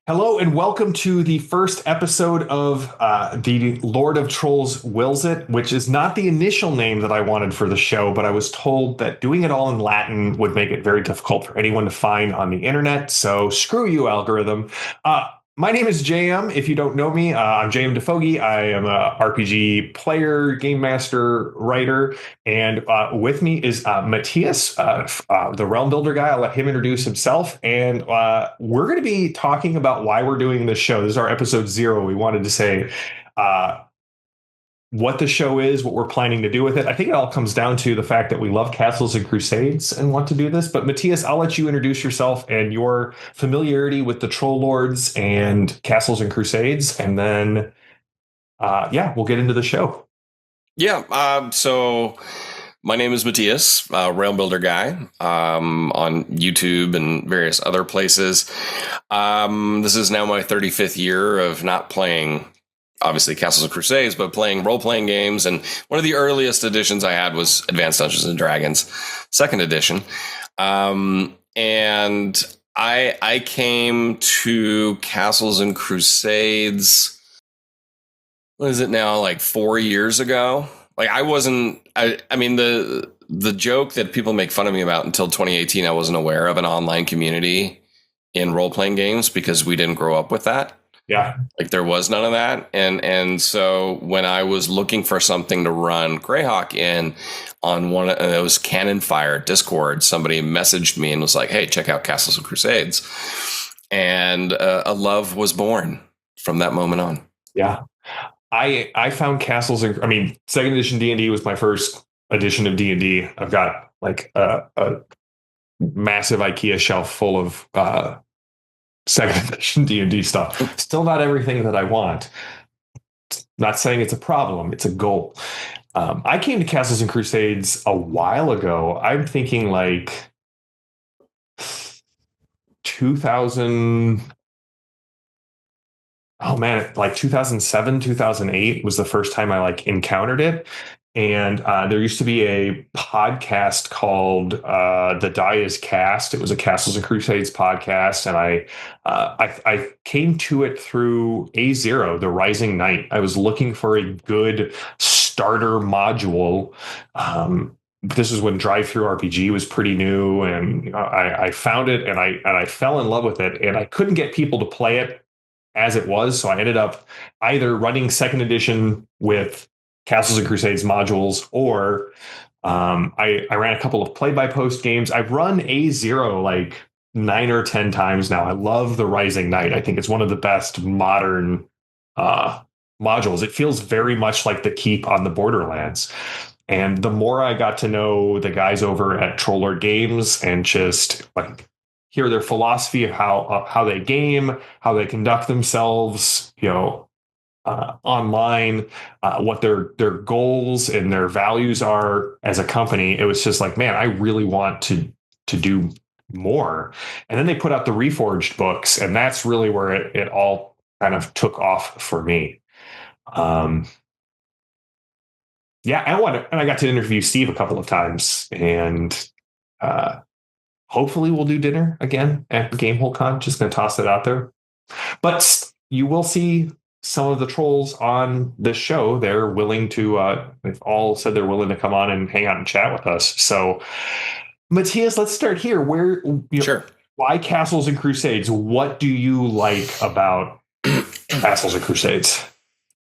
Hello and welcome to the first episode of the Lord of Trolls Wills It, which is not the initial name that I wanted for the show, but I was told that doing it all in Latin would make it very difficult for anyone to find on the internet. So screw you, algorithm. My name is JM. If you don't know me, I'm JM DeFogie. I am a RPG player, game master, writer, and with me is Matthias, the realm builder guy. I'll let him introduce himself. And we're going to be talking about why we're doing this show. This is our episode 0. We wanted to say uh, what the show is, what we're planning to do with it. I think it all comes down to the fact that we love Castles and Crusades and want to do this. But Matthias, I'll let you introduce yourself and your familiarity with the Troll Lords and Castles and Crusades. And then, we'll get into the show. So my name is Matthias, Realm Builder Guy, on YouTube and various other places. This is now my 35th year of not playing, obviously, Castles and Crusades, but playing role-playing games. And one of the earliest editions I had was Advanced Dungeons and Dragons, second edition. And I came to Castles and Crusades, what is it now, like 4 years ago? Like I mean, the joke that people make fun of me about until 2018, I wasn't aware of an online community in role-playing games because we didn't grow up with that. Yeah. Like there was none of that. And so when I was looking for something to run Greyhawk in on one of those Cannon Fire Discord, somebody messaged me and was like, hey, check out Castles and Crusades. And a love was born from that moment on. Yeah. I found Castles and second edition D&D was my first edition of D&D. I've got like a massive IKEA shelf full of second edition D&D stuff. Still not everything that I want. Not saying it's a problem, it's a goal. I came to Castles and Crusades a while ago. I'm thinking like 2000. Oh man, like 2007, 2008 was the first time I encountered it. And there used to be a podcast called The Die Is Cast. It was a Castles and Crusades podcast. And I came to it through A0, The Rising Knight. I was looking for a good starter module. This is when Drive-Through RPG was pretty new. And I found it and I fell in love with it. And I couldn't get people to play it as it was. So I ended up either running second edition with Castles and Crusades modules, or I ran a couple of play-by-post games. I've run A0 like 9 or 10 times now. I love the Rising Knight. I think it's one of the best modern modules. It feels very much like the Keep on the Borderlands. And the more I got to know the guys over at Troll Lord Games and just hear their philosophy of how they game, how they conduct themselves, online, what their goals and their values are as a company. It was just like, man, I really want to do more. And then they put out the Reforged books, and that's really where it all kind of took off for me. And I got to interview Steve a couple of times, and hopefully we'll do dinner again at GameholeCon. Just going to toss it out there. But you will see some of the trolls on this show. They're willing to, they've all said they're willing to come on and hang out and chat with us. So, Matthias, let's start here. Sure. Why Castles and Crusades? What do you like about Castles and Crusades?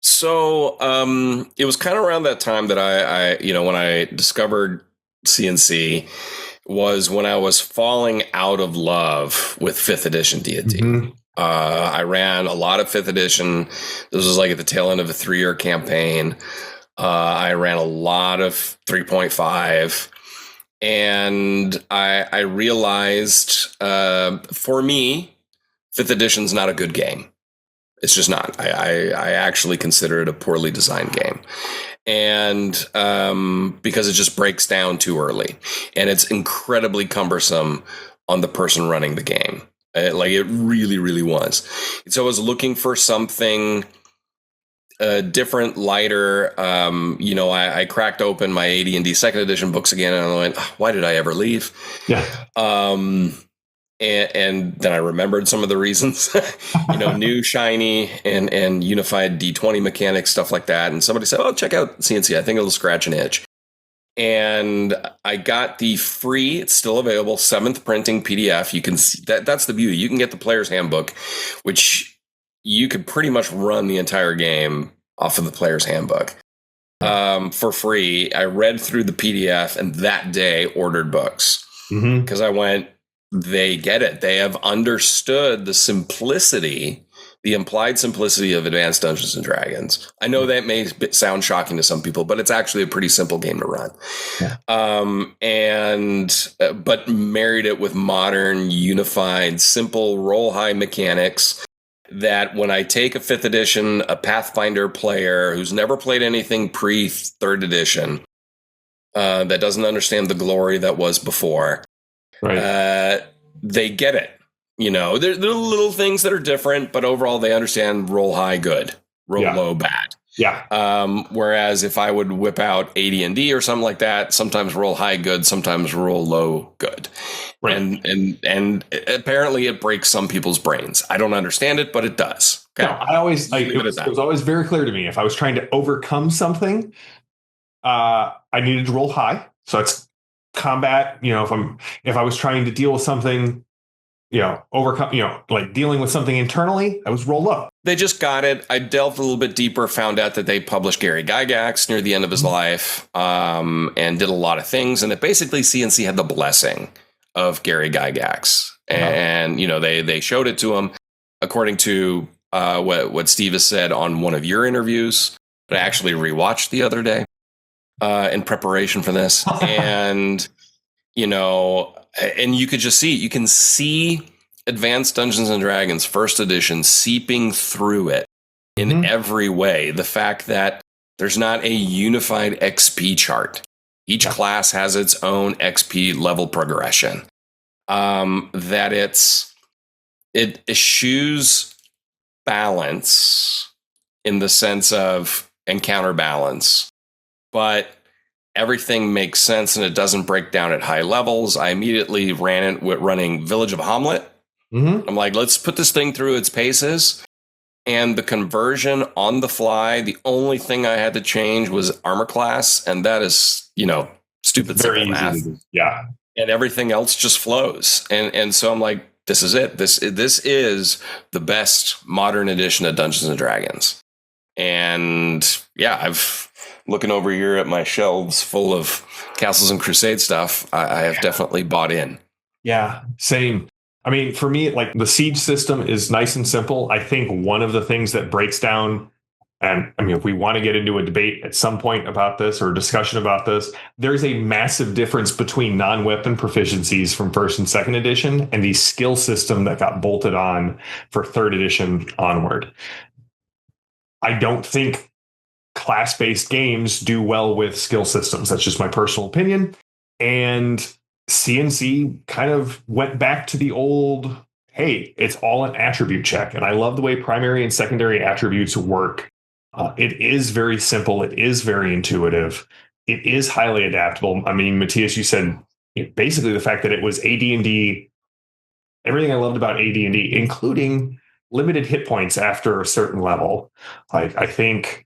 So it was kind of around that time that I when I discovered CNC was when I was falling out of love with 5th edition D&D. Mm-hmm. I ran a lot of 5th edition. This was like at the tail end of a 3-year campaign. I ran a lot of 3.5. And I realized for me, 5th edition's not a good game. It's just not. I actually consider it a poorly designed game. And because it just breaks down too early. And it's incredibly cumbersome on the person running the game. It really, really was. And so I was looking for something different, lighter. I cracked open my AD&D second edition books again, and I went, why did I ever leave? Yeah. And then I remembered some of the reasons, new shiny and unified D20 mechanics, stuff like that. And somebody said, "Oh, check out CNC. I think it'll scratch an itch." And I got the free, it's still available, 7th printing PDF. You can see that's the beauty. You can get the player's handbook, which you could pretty much run the entire game off of the player's handbook for free. I read through the PDF and that day ordered books because I went, they get it. They have understood the simplicity, the implied simplicity of Advanced Dungeons and Dragons. I know that may sound shocking to some people, but it's actually a pretty simple game to run. Yeah. But married it with modern, unified, simple roll high mechanics that when I take a 5th edition, a Pathfinder player who's never played anything pre 3rd edition, that doesn't understand the glory that was before, right. They get it. There are little things that are different, but overall they understand roll high, good, roll low, bad. Yeah. Whereas if I would whip out AD&D or something like that, sometimes roll high, good, sometimes roll low, good. Right. And apparently it breaks some people's brains. I don't understand it, but it does. Okay. No, it was always very clear to me. If I was trying to overcome something, I needed to roll high. So it's combat. If I was trying to deal with something, overcome, like dealing with something internally, I was roll low. They just got it. I delved a little bit deeper, found out that they published Gary Gygax near the end of his life, and did a lot of things. And that basically CNC had the blessing of Gary Gygax. And, they showed it to him according to what Steve has said on one of your interviews that I actually rewatched the other day in preparation for this. And, and you could just see, you can see Advanced Dungeons and Dragons 1st edition seeping through it in every way. The fact that there's not a unified XP chart. Each class has its own XP level progression. That it eschews balance in the sense of encounter balance, but everything makes sense and it doesn't break down at high levels. I immediately ran it with running Village of Hamlet. I'm like, let's put this thing through its paces. And the conversion on the fly, the only thing I had to change was armor class. And that is, stupid simple math. Yeah. And everything else just flows. And so I'm like, this is it. This is the best modern edition of Dungeons and Dragons. And yeah, I've looking over here at my shelves full of Castles and Crusade stuff. I have definitely bought in. Yeah, same. I mean, for me, like the siege system is nice and simple. I think one of the things that breaks down, and I mean, if we want to get into a debate at some point about this or discussion about this, there's a massive difference between non-weapon proficiencies from 1st and 2nd edition and the skill system that got bolted on for 3rd edition onward. I don't think class-based games do well with skill systems. That's just my personal opinion. And CNC kind of went back to the old, hey, it's all an attribute check. And I love the way primary and secondary attributes work. It is very simple. It is very intuitive. It is highly adaptable. I mean, Matthias, you said basically the fact that it was AD&D, everything I loved about AD&D, including limited hit points after a certain level. I think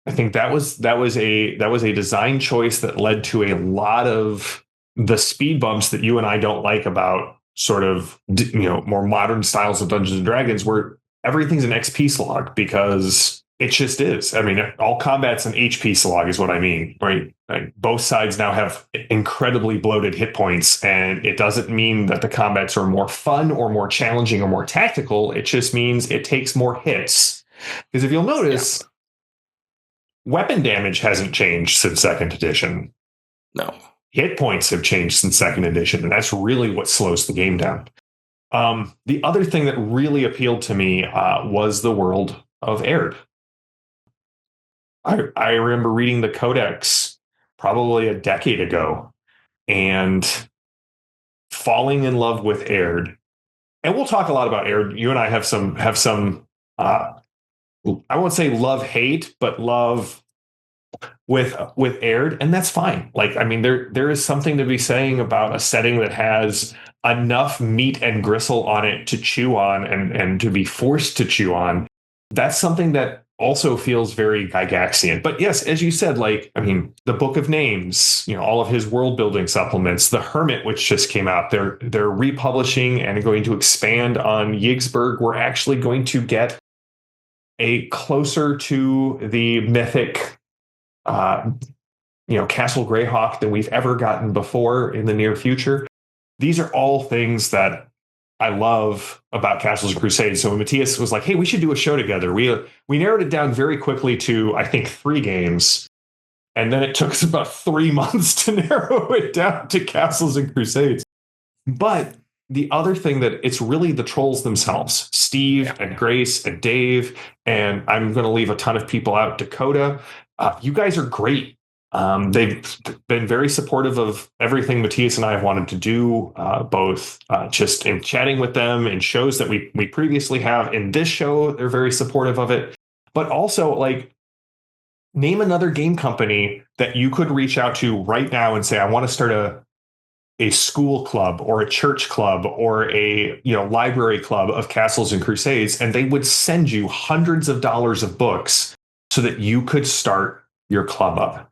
that was a design choice that led to a lot of the speed bumps that you and I don't like about sort of, more modern styles of Dungeons and Dragons, where everything's an XP slog because it just is. I mean, all combat's an HP slog is what I mean, right? Like both sides now have incredibly bloated hit points, and it doesn't mean that the combats are more fun or more challenging or more tactical. It just means it takes more hits. Because if you'll notice, weapon damage hasn't changed since 2nd edition. No. Hit points have changed since 2nd edition, and that's really what slows the game down. The other thing that really appealed to me was the world of Aird. I remember reading the Codex probably a decade ago and falling in love with Aird. And we'll talk a lot about Aird. You and I have some I won't say love-hate, but love with Aird, and that's fine. Like, I mean, there is something to be saying about a setting that has enough meat and gristle on it to chew on and to be forced to chew on. That's something that also feels very Gygaxian. But yes, as you said, like, I mean, the Book of Names, all of his world building supplements, The Hermit, which just came out, they're republishing and going to expand on Yigsburg. We're actually going to get a closer to the mythic Castle Greyhawk than we've ever gotten before in the near future. These are all things that I love about Castles Crusades. So when Matthias was like, hey, we should do a show together, we narrowed it down very quickly to, I think, 3 games. And then it took us about 3 months to narrow it down to Castles and Crusades. But the other thing that it's really the trolls themselves, Steve and Grace and Dave, and I'm going to leave a ton of people out, Dakota. You guys are great. They've been very supportive of everything Matthias and I have wanted to do, both just in chatting with them in shows that we previously have. In this show, they're very supportive of it. But also, like, name another game company that you could reach out to right now and say, I want to start a school club or a church club or a library club of Castles and Crusades, and they would send you hundreds of dollars of books so that you could start your club up.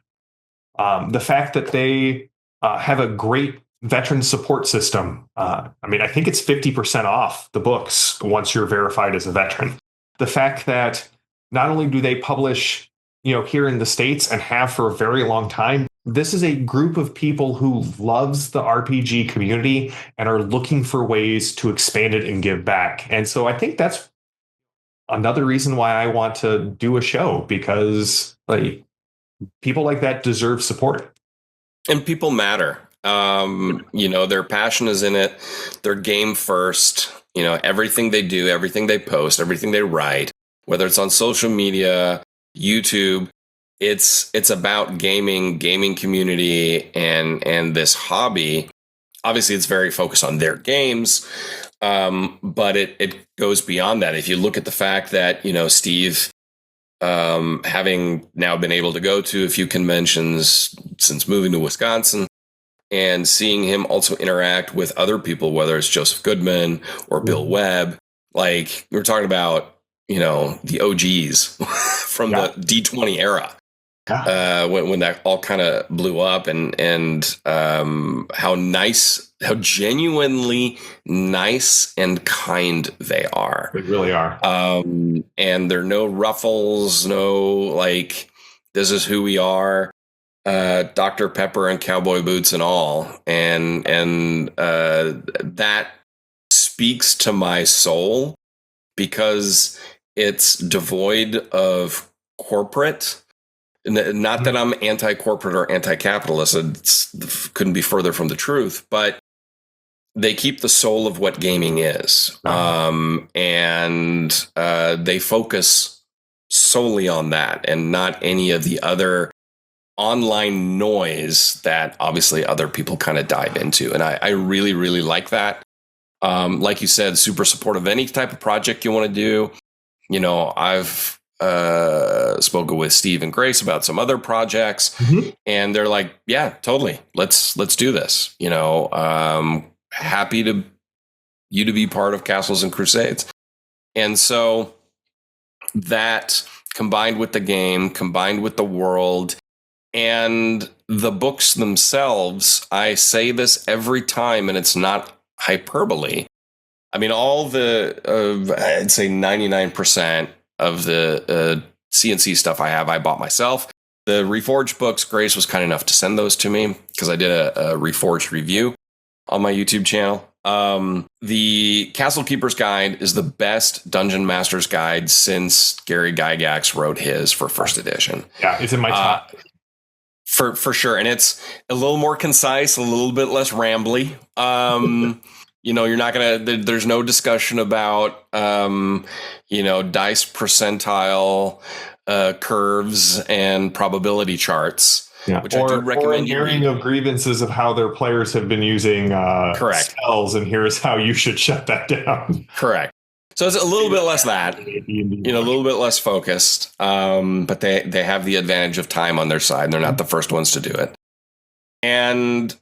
The fact that they have a great veteran support system. I think it's 50% off the books once you're verified as a veteran. The fact that not only do they publish, here in the States and have for a very long time, this is a group of people who loves the RPG community and are looking for ways to expand it and give back. And so I think that's another reason why I want to do a show, because people like that deserve support. And people matter. Their passion is in it. They're game first. Everything they do, everything they post, everything they write, whether it's on social media, YouTube, it's about gaming community and this hobby. Obviously, it's very focused on their games, but it goes beyond that. If you look at the fact that, Steve, having now been able to go to a few conventions since moving to Wisconsin, and seeing him also interact with other people, whether it's Joseph Goodman or Bill Webb, like we're talking about, the OGs from the D20 era, when that all kind of blew up, and how genuinely nice and kind they are. They really are. And there are no ruffles, no this is who we are, Dr. Pepper and cowboy boots and all. And that speaks to my soul, because it's devoid of corporate. Not that I'm anti-corporate or anti-capitalist. It couldn't be further from the truth, but they keep the soul of what gaming is. And they focus solely on that and not any of the other online noise that obviously other people kind of dive into. And I really, really like that. Like you said, super supportive of any type of project you want to do. I've spoken with Steve and Grace about some other projects, and they're like, yeah, totally. Let's do this. Happy to be part of Castles and Crusades. And so that, combined with the game, combined with the world and the books themselves, I say this every time, and it's not hyperbole. I mean, all I'd say 99% of the CNC stuff I have, I bought myself. The Reforged books, Grace was kind enough to send those to me because I did a Reforged review on my YouTube channel. The Castle Keeper's Guide is the best Dungeon Master's Guide since Gary Gygax wrote his for first edition. Yeah, it's in my top. For sure. And it's a little more concise, a little bit less rambly. You're not going to, there's no discussion about, dice percentile curves and probability charts, which I do recommend you read. Of grievances of how their players have been using spells, and here's how you should shut that down. Correct. So it's a little bit less that, a little bit less focused, but they have the advantage of time on their side, and they're not the first ones to do it. And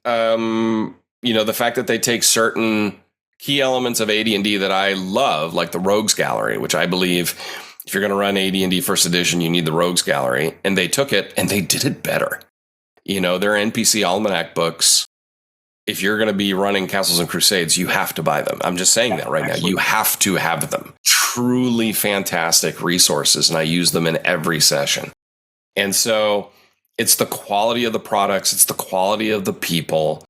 the fact that they take certain key elements of AD&D that I love, like the Rogues Gallery, which I believe if you're going to run AD&D First Edition, you need the Rogues Gallery. And they took it and they did it better. Their NPC Almanac books, if you're going to be running Castles and Crusades, you have to buy them. I'm just saying that right now. You have to have them. Truly fantastic resources, and I use them in every session. And so it's the quality of the products, it's the quality of the people,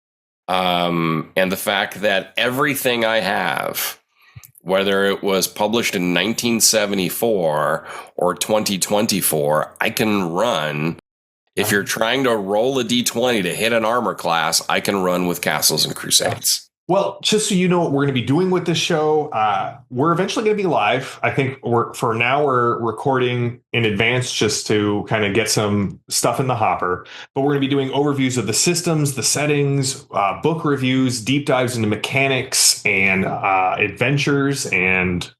and the fact that everything I have, whether it was published in 1974 or 2024, I can run. If you're trying to roll a D20 to hit an armor class, I can run with Castles and Crusades. Well, just so you know what we're going to be doing with this show, we're eventually going to be live. I think we're recording in advance just to kind of get some stuff in the hopper. But we're going to be doing overviews of the systems, the settings, book reviews, deep dives into mechanics and adventures and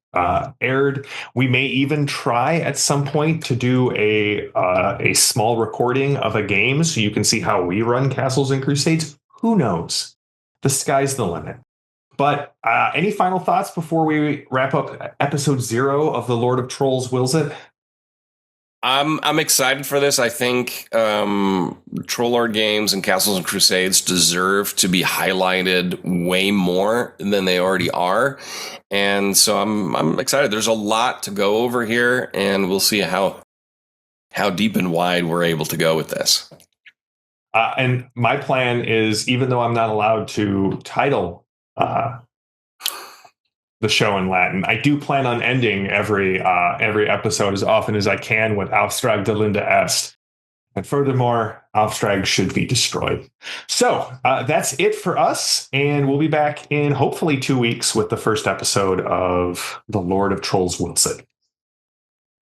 aired. We may even try at some point to do a small recording of a game so you can see how we run Castles and Crusades. Who knows? The sky's the limit. But any final thoughts before we wrap up episode 0 of The Lord of Trolls Wills It? I'm excited for this. I think Troll Lord games and Castles and Crusades deserve to be highlighted way more than they already are. And so I'm excited. There's a lot to go over here, and we'll see how deep and wide we're able to go with this. And my plan is, even though I'm not allowed to title the show in Latin, I do plan on ending every episode as often as I can with Auftrag delenda est. And furthermore, Auftrag should be destroyed. So that's it for us. And we'll be back in hopefully 2 weeks with the first episode of The Lord of Trolls Wills It.